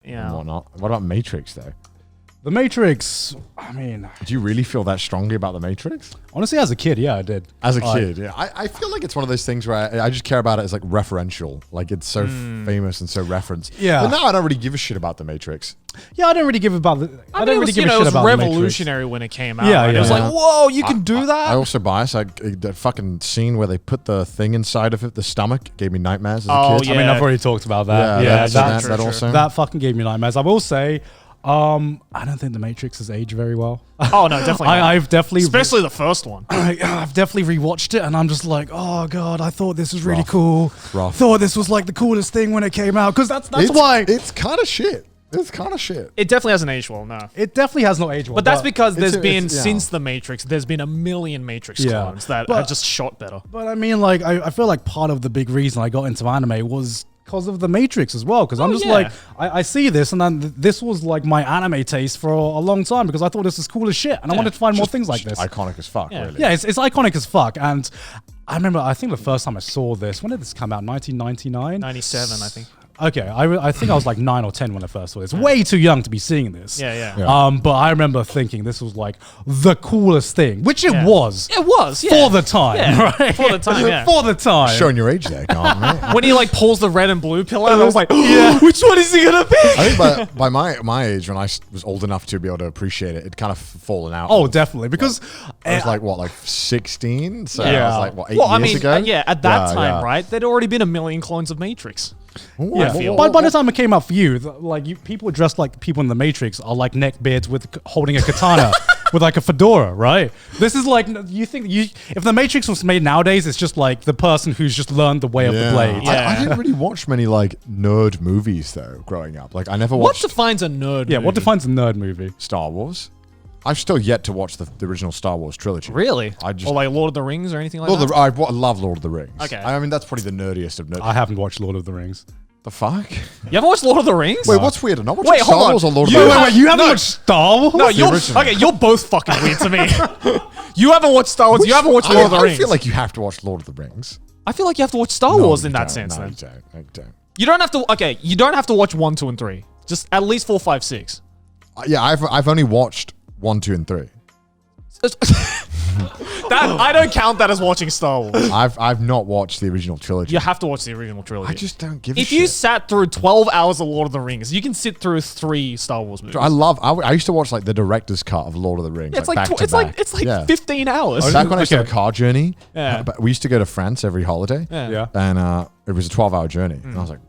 and whatnot. What about Matrix though? The Matrix, I mean... Do you really feel that strongly about The Matrix? Honestly, as a kid, yeah, I did. As a kid, yeah. I feel like it's one of those things where I just care about it as like referential. Like it's so famous and so referenced. Yeah. But now I don't really give a shit about The Matrix. Yeah, I don't really give about the... I mean, it was revolutionary when it came out. Yeah, It was like, whoa, you can do that? I also bias. The fucking scene where they put the thing inside of it, the stomach, gave me nightmares as a kid. Yeah. I mean, I've already talked about that. Yeah, that also. That fucking gave me nightmares. I will say... I don't think The Matrix has aged very well. Oh no, definitely not. I've definitely, especially the first one. I've definitely rewatched it, and I'm just like, oh god, I thought this was really cool. Rough. Thought this was like the coolest thing when it came out, because that's why it's kind of shit. It's kind of shit. It definitely hasn't aged well. No, it definitely has not aged well. But that's because there's been since the Matrix, there's been a million Matrix clones that have just shot better. But I mean, like, I feel like part of the big reason I got into anime was because of the Matrix as well, because I'm just like, I see this, and then this was like my anime taste for a long time, because I thought this was cool as shit, and I wanted to find more things like this. Iconic as fuck, really. Yeah, it's iconic as fuck, and I remember, I think the first time I saw this, when did this come out? 1999? 97, I think. Okay, I think I was like 9 or 10 when I first saw this. Way too young to be seeing this. Yeah. But I remember thinking this was like the coolest thing, which it was. It was, for the time, right? For the time, yeah. For the time. Showing your age there, can't you? When he like pulls the red and blue pill out, I was like, which one is he gonna pick? I think by my age, when I was old enough to be able to appreciate it, it kind of fallen out. Oh, definitely, because I was like 16, so I was like, what, 8 years ago? At that time, right? There'd already been a million clones of Matrix. By the time it came out for you, people dressed like people in the Matrix are like neckbeards holding a katana with like a fedora, right? This is like, if the Matrix was made nowadays, it's just like the person who's just learned the way of the blade. I didn't really watch many like nerd movies though growing up. Like I never watched. What defines a nerd movie? Yeah, what defines a nerd movie? Star Wars. I've still yet to watch the original Star Wars trilogy. Really? Or like Lord of the Rings or anything like that? I love Lord of the Rings. Okay. I mean, that's probably the nerdiest of nerds. I haven't watched Lord of the Rings. The fuck? You haven't watched Lord of the Rings? Wait, what's weird? Not watching Star Wars or Lord of the Rings? Wait, you haven't watched Star Wars? No, you're both fucking weird to me. You haven't watched Star Wars. You haven't watched Lord of the Rings. I feel like you have to watch Lord of the Rings. I feel like you have to watch Star Wars in that sense. No, then I don't. You don't have to. Okay, you don't have to watch 1, 2, and 3. Just at least 4, 5, 6. Yeah, I've only watched 1, 2, and 3. I don't count that as watching Star Wars. I've not watched the original trilogy. You have to watch the original trilogy. I just don't give a shit. If you sat through 12 hours of Lord of the Rings, you can sit through 3 Star Wars movies. I used to watch like the director's cut of Lord of the Rings. Yeah, it's like 15 hours. Back when I used to have a car journey, Yeah. we used to go to France every holiday. Yeah. And it was a 12-hour journey. And I was like,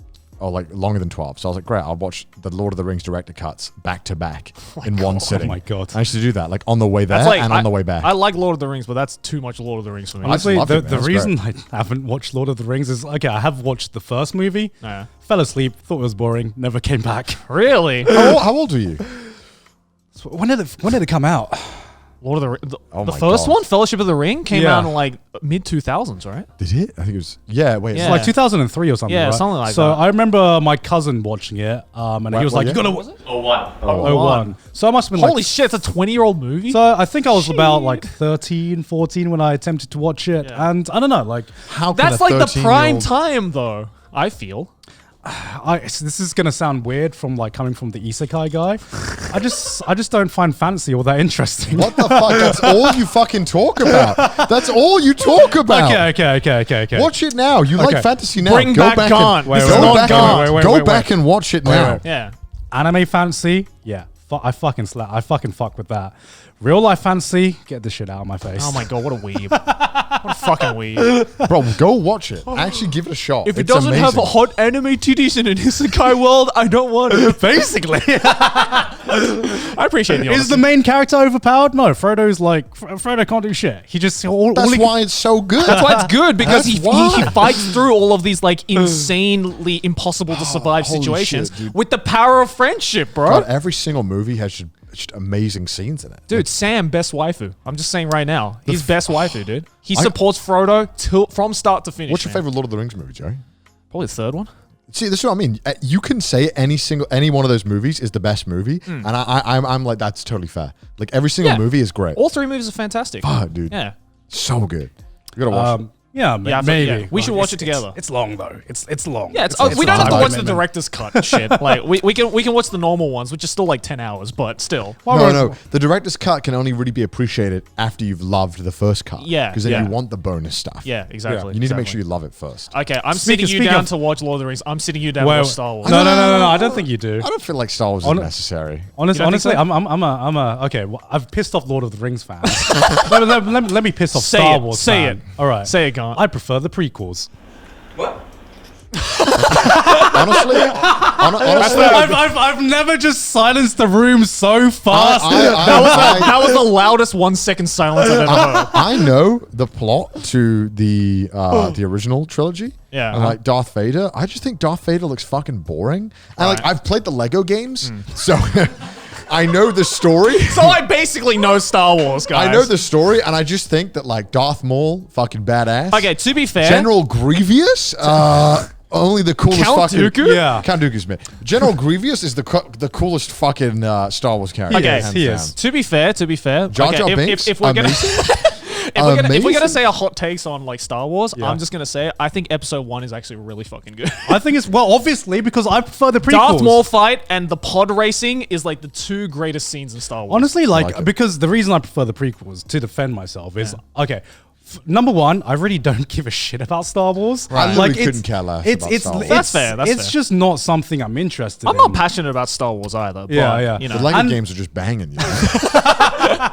like longer than 12. So I was like, great, I'll watch the Lord of the Rings director cuts back to back in one sitting. Oh my God. I used to do that, like on the way there and on the way back. I like Lord of the Rings, but that's too much Lord of the Rings for me. Honestly, the reason I haven't watched Lord of the Rings is, okay, I have watched the first movie, fell asleep, thought it was boring, never came back. Really? How old were you? When did it come out? Lord of the first one, Fellowship of the Ring, came out in like mid 2000s, right? Did it? I think it was. Yeah, wait. It's like 2003 or something. Yeah, right? something like that. So I remember my cousin watching it, and he was like, "You gotta." Was it? 01. So I must have been Holy shit! It's a 20-year-old movie. So I think I was about like 13, 14 when I attempted to watch it, and I don't know, like how. That's like the prime time, though. I feel. This is gonna sound weird from like coming from the isekai guy. I just don't find fantasy all that interesting. What the fuck? That's all you fucking talk about. That's all you talk about. Okay. Watch it now. You like fantasy now. Bring back Gaunt. This is not Gaunt. Go back and watch it now. Yeah. Anime fantasy, yeah. I fucking fuck with that. Real life fantasy, get this shit out of my face. Oh my god, what a weeb. What a fucking weeb. Bro, go watch it. Actually give it a shot. If it doesn't have a hot anime titties in an isekai world, I don't want it. Basically. I appreciate the honesty. Is the main character overpowered? No, Frodo's like, Frodo can't do shit. He just... That's why it's so good. That's why it's good, because he fights through all of these like insanely impossible to survive situations with the power of friendship, bro. God, every single movie has just amazing scenes in it. Dude, Sam, best waifu. I'm just saying right now. He's best waifu, dude. He supports Frodo from start to finish. What's your favorite Lord of the Rings movie, Joey? Probably the third one. See, this is what I mean. You can say any one of those movies is the best movie, and I'm like, that's totally fair. Like every single movie is great. All 3 movies are fantastic. Fuck, dude. Yeah. So good. You gotta watch it. Yeah, maybe. We should Like, watch it together. It's long though. It's long. Yeah, we don't have to watch the director's cut shit. Like we can watch the normal ones, which is still like 10 hours, but still. No. The director's cut can only really be appreciated after you've loved the first cut. Yeah, because then yeah. you want the bonus stuff. Yeah, exactly. You need to make sure you love it first. Okay, I'm Speaking- sitting you speaking down of- to watch Lord of the Rings. I'm sitting you down to watch Star Wars. No. I don't think you do. I don't feel like Star Wars is necessary. Honestly, so? I'm a okay. Well, I've pissed off Lord of the Rings fans. let me piss off Star Wars. Say fan. it. All right. Say it, Grant. I prefer the prequels. What? Honestly, I've never just silenced the room so fast. That was the loudest 1 second silence I've ever heard. I know the plot to the original trilogy. Yeah. And like Darth Vader, I just think Darth Vader looks fucking boring. And like I've played the Lego games, so I know the story. So I basically know Star Wars, guys. I know the story, and I just think that like Darth Maul, fucking badass. Okay, to be fair, General Grievous, only the coolest Count fucking Dooku? Yeah. Count Dooku's man. General Grievous is the coolest fucking Star Wars character. Okay, hands he down. is. To be fair, Jar Jar Binks, if we're gonna amazing. if we're gonna Amazing. say a hot takes on like Star Wars, I'm just gonna say I think Episode 1 is actually really fucking good. I think it's obviously because I prefer the prequels. Darth Maul fight and the pod racing is like the two greatest scenes in Star Wars. Honestly, like it. because the reason I prefer the prequels to defend myself is okay. Number one, I really don't give a shit about Star Wars. Right. I Like literally couldn't care less about Star Wars. That's fair, that's it's fair. just not something I'm interested in. I'm not passionate about Star Wars either. But, Yeah. You know, The Lego And- games are just banging you.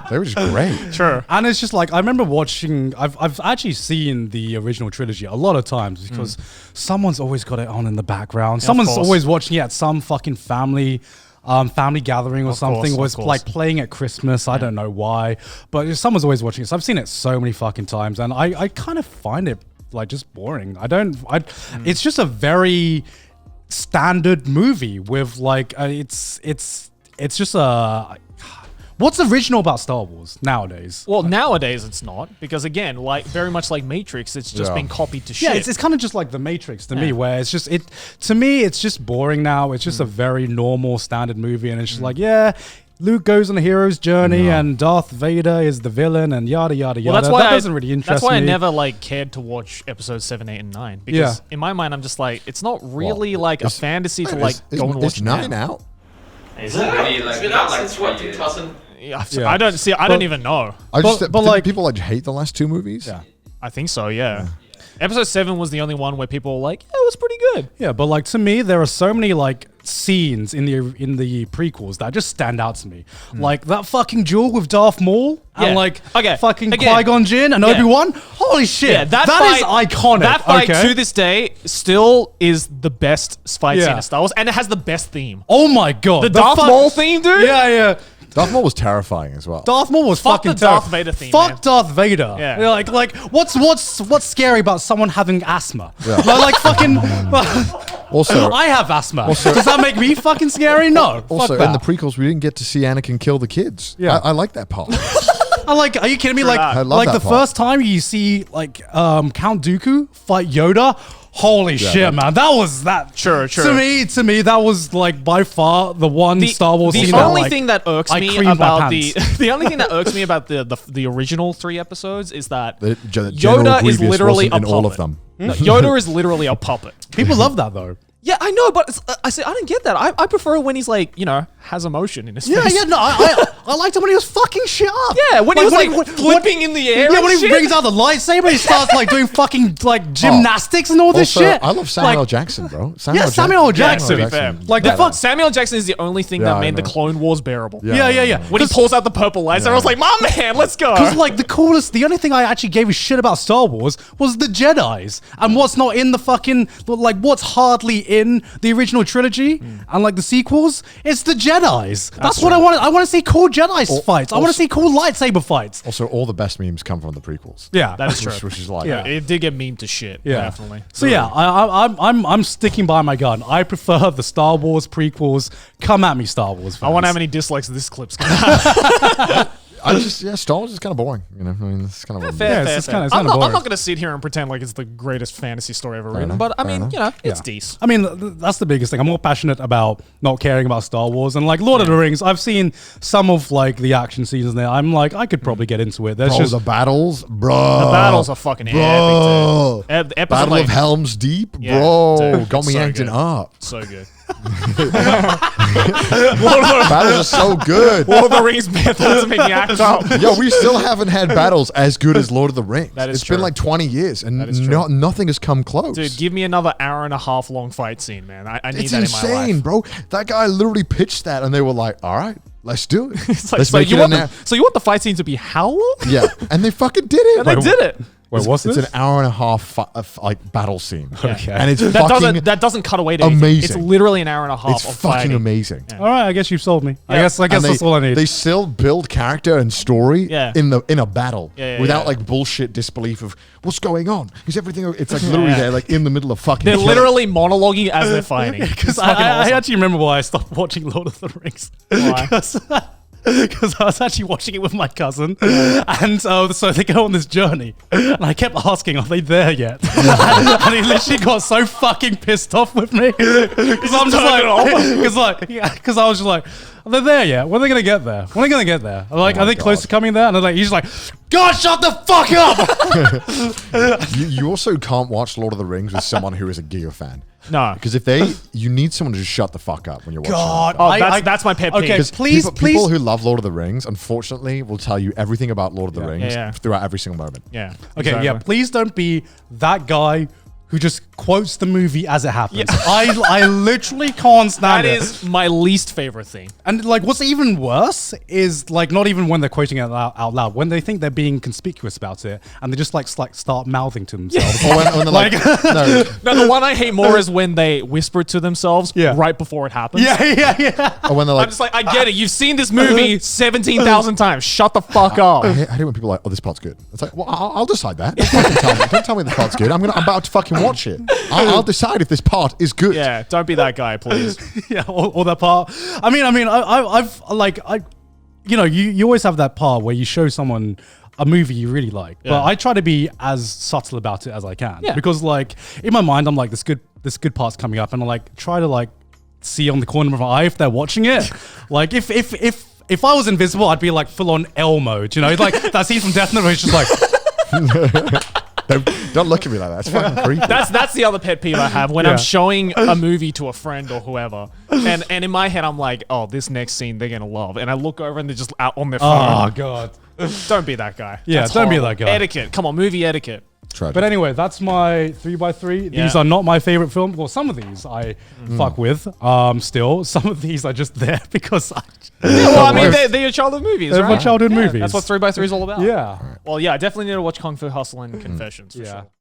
They were just great. sure. And it's just like I remember watching. I've actually seen the original trilogy a lot of times because someone's always got it on in the background. Someone's course. always watching it at some fucking family gathering or something. course, Or it's of course. like playing at Christmas. I don't know why, but someone's always watching it. So I've seen it so many fucking times, and I kind of find it like just boring. It's just a very standard movie with like it's just a. What's original about Star Wars nowadays? Well, nowadays it's not because again, like very much like Matrix, it's just Yeah. been copied to shit. Yeah, it's kind of just like The Matrix to me, where it's just to me, it's just boring now. It's just a very normal standard movie, and it's just like, yeah, Luke goes on a hero's journey, and Darth Vader is the villain, and yada yada yada. Well, that's why that doesn't really interest me. That's why I never like cared to watch episodes 7, 8, and 9 because Yeah. in my mind I'm just like it's not really like a it's- fantasy to like go and watch. It's 9 now. out. Is it really like It's been not out like since 3 what, years? 2000? Yeah, Yeah. I don't see. I don't even know. I just but didn't like- people like hate the last two movies. Yeah. I think so. Yeah. Episode 7 was the only one where people were like, "Yeah, it was pretty good." Yeah, but like to me, there are so many like scenes in the prequels that just stand out to me. Like that fucking duel with Darth Maul Yeah. and like Okay, fucking again. Qui-Gon Jinn and Yeah. Obi-Wan. Holy shit, Yeah, that fight, is iconic. That fight okay? to this day still is the best fight scene Yeah. in Star Wars, and it has the best theme. Oh my god, The Darth Maul theme, dude. Yeah. Darth Maul was terrifying as well. Darth Maul was Fuck fucking the Darth terrible. Vader theme, Fuck man. Darth Vader. Yeah. You're like what's scary about someone having asthma? Yeah. Like fucking. Also, I have asthma. Does that make me fucking scary? No. also Fuck in the that. prequels, we didn't get to see Anakin kill the kids. Yeah. I like that part. I like. Are you kidding me? Like, that. I love like that the part. first time you see like Count Dooku fight Yoda. Holy shit, man! That was that. Sure. To me, that was like by far the one Star Wars the scene. only that, like, thing that irks I me creamed my about the pants. the only thing that irks me about the original 3 episodes is that General Yoda is Grievous literally wasn't a in puppet. all of them. No, Yoda is literally a puppet. People love that though. Yeah, I know, but I say I don't get that. I prefer when he's like, has emotion in his Yeah, face. yeah, no, I liked it when he was fucking shit up. Yeah, when he was like when- flipping in the air. Yeah, and when he shit. brings out the lightsaber, he starts like doing fucking like gymnastics and all this Also, shit. I love Samuel Like, Jackson, bro. Yeah, Samuel L. Jackson. To be fair. Like, the the fuck- Samuel Jackson is the only thing Yeah, that I made the know. Clone Wars bearable. Yeah. When he pulls out the purple lightsaber, I was like, "My man, let's go." Because like the only thing I actually gave a shit about Star Wars was the Jedi's and what's not in the fucking like what's hardly in the original trilogy and like the sequels. It's the Jedi's. That's what I want. I want to see cool Jedi's fights. I want to see cool lightsaber fights. Also, all the best memes come from the prequels. Yeah, That is true. Which is like, Yeah. It did get meme to shit. Yeah. Definitely. So yeah, I'm sticking by my gun. I prefer the Star Wars prequels. Come at me, Star Wars fans. I wonder how many dislikes this clip's gonna have. Star Wars is kind of boring. You know, I mean, it's kind of Fair, it's fair. kinda I'm boring. not going to sit here and pretend like it's the greatest fantasy story ever written, enough, but I fair mean, enough. you know, it's Yeah. decent. I mean, that's the biggest thing. I'm more passionate about not caring about Star Wars and like Lord of the Rings. I've seen some of like the action scenes there. I'm like, I could probably get into it. There's Bro, just the battles, bro. The battles are fucking epic, bro. dude. Episode Battle like, of Helm's Deep, Yeah, bro. dude, Got me so yanked good. up. so good. Battles are so good. Lord of the Rings methods make me act up. Yo, we still haven't had battles as good as Lord of the Rings. That is It's been true. like 20 years and That is true. nothing has come close. Dude, give me another hour and a half long fight scene, man. I need It's that in my insane, life. bro. That guy literally pitched that and they were like, all right, let's do it. It's like, Let's so, make you it want an hour. so you want the fight scene to be how long? Yeah, and they fucking did it. And they did it. wait, what's It's this? an hour and a half like battle scene. Okay. And it's That fucking doesn't cut away to anything. It's amazing. literally an hour and a half it's of fucking fighting. amazing. All right, I guess you've sold me. I Yeah. guess And that's all I need. They still build character and story Yeah. in a battle Yeah, without yeah. like bullshit disbelief of what's going on. Is everything? It's like literally they're like in the middle of fucking. They're killing. literally monologuing as they're fighting. Because It's fucking I awesome. actually remember why I stopped watching Lord of the Rings. Why? Because I was actually watching it with my cousin, and so they go on this journey, and I kept asking, "Are they there yet?" and he literally got so fucking pissed off with me because I'm just like, because I was just like, "Are they there yet? When are they gonna get there? When are they gonna get there?" I'm like, Oh "Are my they close God. to coming there?" And I'm like, he's like, "God, shut the fuck up!" You also can't watch Lord of the Rings with someone who is a Giga fan. No. Because you need someone to just shut the fuck up when you're watching. God, that. Oh, that's my pet peeve. Okay, Because please, people who love Lord of the Rings, unfortunately, will tell you everything about Lord of the Rings Yeah. throughout every single moment. Yeah. Okay, exactly. yeah. Please don't be that guy who just quotes the movie as it happens. I literally can't stand That it. is my least favorite thing. And like, what's even worse is like not even when they're quoting it out loud. When they think they're being conspicuous about it, and they just like start mouthing to themselves. Or when they're like, no, No, the one I hate more is when they whisper it to themselves Yeah. right before it happens. yeah. or when they're I'm like, just like, I get it. You've seen this movie 17,000 times. Shut the fuck up. I hate when people are like, oh, this part's good. It's like, well, I'll decide that. Don't fucking tell me. Don't tell me the part's good. I'm about to fucking watch it. I'll decide if this part is good. Yeah, don't be that guy, please. Yeah, or that part. I mean, I've like, you know, you always have that part where you show someone a movie you really like, but Yeah. I try to be as subtle about it as I can. Yeah. Because like in my mind, I'm like, this good part's coming up, and I like try to like see on the corner of my eye if they're watching it. Like if I was invisible, I'd be like full on L mode, you know, like that scene from Death Note where it's just like. Don't look at me like that. It's fucking creepy. That's the other pet peeve I have when Yeah. I'm showing a movie to a friend or whoever, and in my head I'm like, oh, this next scene they're gonna love, and I look over and they're just out on their Oh phone. god. Don't be that guy. Yeah, That's don't be horrible. that guy. Etiquette. Come on, movie etiquette. Tragic. But anyway, that's my 3x3. These Yeah. are not my favorite films. Well, some of these I fuck with. Still, some of these are just there because Yeah, well, I mean, worst. they're your childhood movies, they're right? my childhood Yeah, movies. That's what 3x3 is all about. Yeah. Well, yeah, I definitely need to watch Kung Fu Hustle and Confessions. For Yeah. sure.